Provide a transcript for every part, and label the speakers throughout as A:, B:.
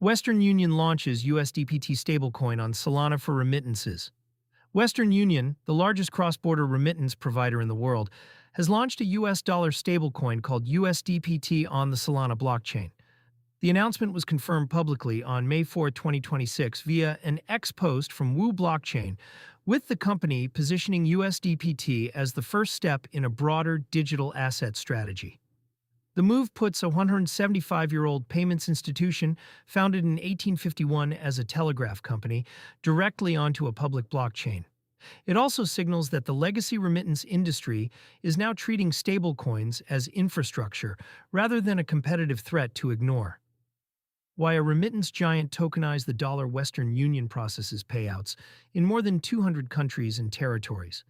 A: Western Union launches USDPT stablecoin on Solana for remittances. Western Union, the largest cross-border remittance provider in the world, has launched a US dollar stablecoin called USDPT on the Solana blockchain. The announcement was confirmed publicly on May 4, 2026 via an X post from Wu Blockchain, with the company positioning USDPT as the first step in a broader digital asset strategy. The move puts a 175-year-old payments institution, founded in 1851 as a telegraph company, directly onto a public blockchain. It also signals that the legacy remittance industry is now treating stablecoins as infrastructure rather than a competitive threat to ignore. Why a remittance giant tokenized the dollar, Western Union processes payouts in more than 200 countries and territories.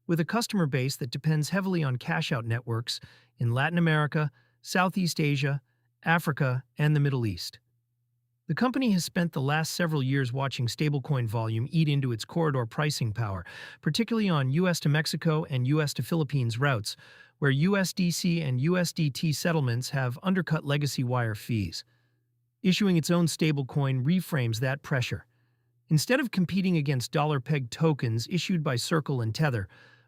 A: With a customer base that depends heavily on cash-out networks in Latin America, Southeast Asia, Africa, and the Middle East. The company has spent the last several years watching stablecoin volume eat into its corridor pricing power, particularly on US to Mexico and US to Philippines routes, where USDC and USDT settlements have undercut legacy wire fees. Issuing its own stablecoin reframes that pressure. Instead of competing against dollar-pegged tokens issued by Circle and Tether,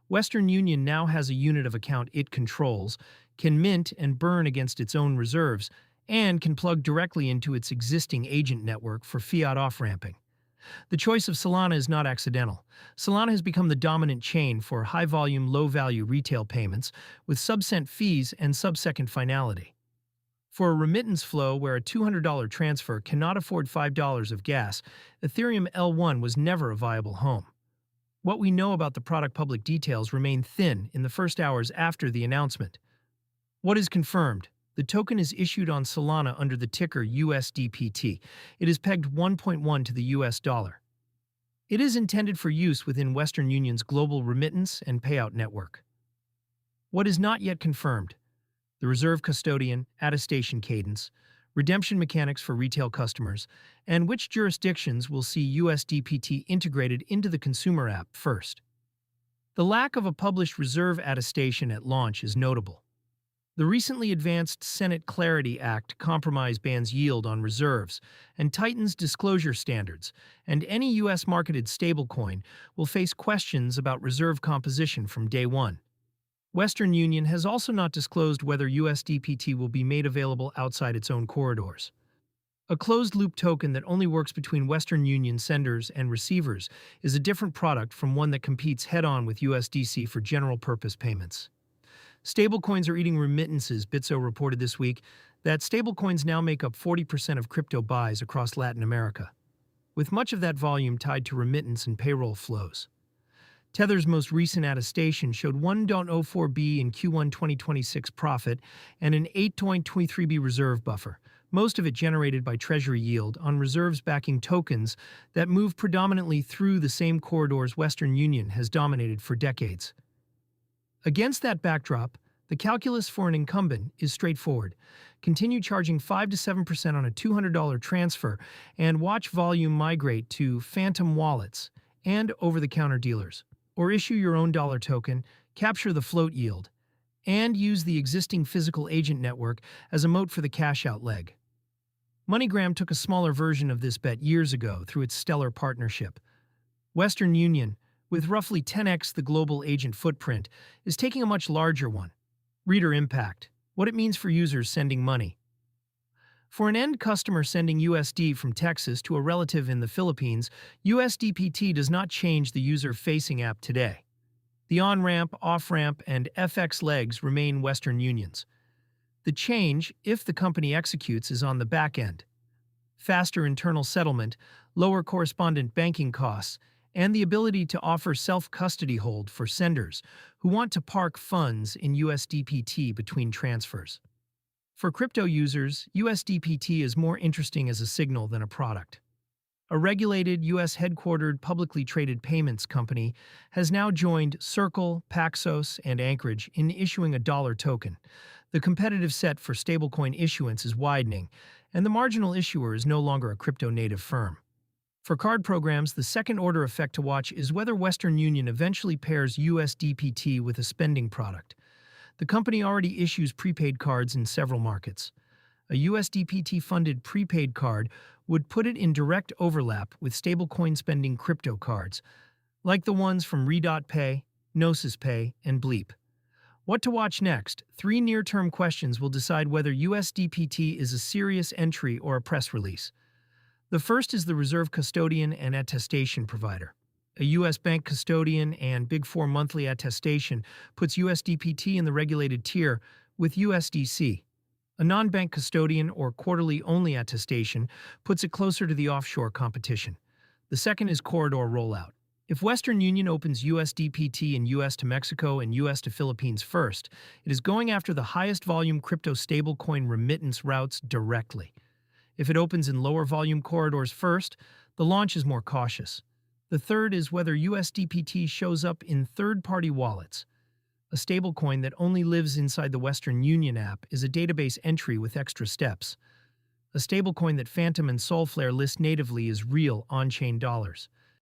A: Western Union now has a unit of account it controls, can mint and burn against its own reserves, and can plug directly into its existing agent network for fiat off-ramping. The choice of Solana is not accidental. Solana has become the dominant chain for high-volume, low-value retail payments, with sub-cent fees and sub-second finality. For a remittance flow where a $200 transfer cannot afford $5 of gas, Ethereum L1 was never a viable home. What we know about the product public details remain thin in the first hours after the announcement. What is confirmed? The token is issued on Solana under the ticker USDPT. It is pegged 1.1 to the US dollar. It is intended for use within Western Union's global remittance and payout network. What is not yet confirmed? The reserve custodian, attestation cadence, redemption mechanics for retail customers, and which jurisdictions will see USDPT integrated into the consumer app first. The lack of a published reserve attestation at launch is notable. The recently advanced Senate Clarity Act compromise bans yield on reserves and tightens disclosure standards, and any U.S.-marketed stablecoin will face questions about reserve composition from day one. Western Union has also not disclosed whether USDPT will be made available outside its own corridors. A closed-loop token that only works between Western Union senders and receivers is a different product from one that competes head-on with USDC for general-purpose payments. Stablecoins are eating remittances, Bitso reported this week that stablecoins now make up 40% of crypto buys across Latin America, with much of that volume tied to remittance and payroll flows. Tether's most recent attestation showed 1.04B in Q1 2026 profit and an 8.23B reserve buffer, most of it generated by Treasury yield on reserves backing tokens that move predominantly through the same corridors Western Union has dominated for decades. Against that backdrop, the calculus for an incumbent is straightforward. Continue charging 5 to 7% on a $200 transfer and watch volume migrate to phantom wallets and over-the-counter dealers. Or issue your own dollar token, capture the float yield, and use the existing physical agent network as a moat for the cash-out leg. MoneyGram took a smaller version of this bet years ago through its stellar partnership. Western Union, with roughly 10x the global agent footprint, is taking a much larger one. Reader impact, what it means for users sending money. For an end customer sending USD from Texas to a relative in the Philippines, USDPT does not change the user-facing app today. The on-ramp, off-ramp, and FX legs remain Western Union's. The change, if the company executes, is on the back end. Faster internal settlement, lower correspondent banking costs, and the ability to offer self-custody hold for senders who want to park funds in USDPT between transfers. For crypto users, USDPT is more interesting as a signal than a product. A regulated, US-headquartered, publicly traded payments company has now joined Circle, Paxos, and Anchorage in issuing a dollar token. The competitive set for stablecoin issuance is widening, and the marginal issuer is no longer a crypto-native firm. For card programs, the second-order effect to watch is whether Western Union eventually pairs USDPT with a spending product. The company already issues prepaid cards in several markets. A USDPT-funded prepaid card would put it in direct overlap with stablecoin spending crypto cards, like the ones from Re.Pay, Gnosis Pay, and Bleep. What to watch next? 3 near-term questions will decide whether USDPT is a serious entry or a press release. The first is the reserve custodian and attestation provider. A U.S. bank custodian and Big Four monthly attestation puts USDPT in the regulated tier with USDC. A non-bank custodian or quarterly-only attestation puts it closer to the offshore competition. The second is corridor rollout. If Western Union opens USDPT in U.S. to Mexico and U.S. to Philippines first, it is going after the highest volume crypto stablecoin remittance routes directly. If it opens in lower volume corridors first, the launch is more cautious. The third is whether USDPT shows up in third-party wallets. A stablecoin that only lives inside the Western Union app is a database entry with extra steps. A stablecoin that Phantom and Solflare list natively is real on-chain dollars.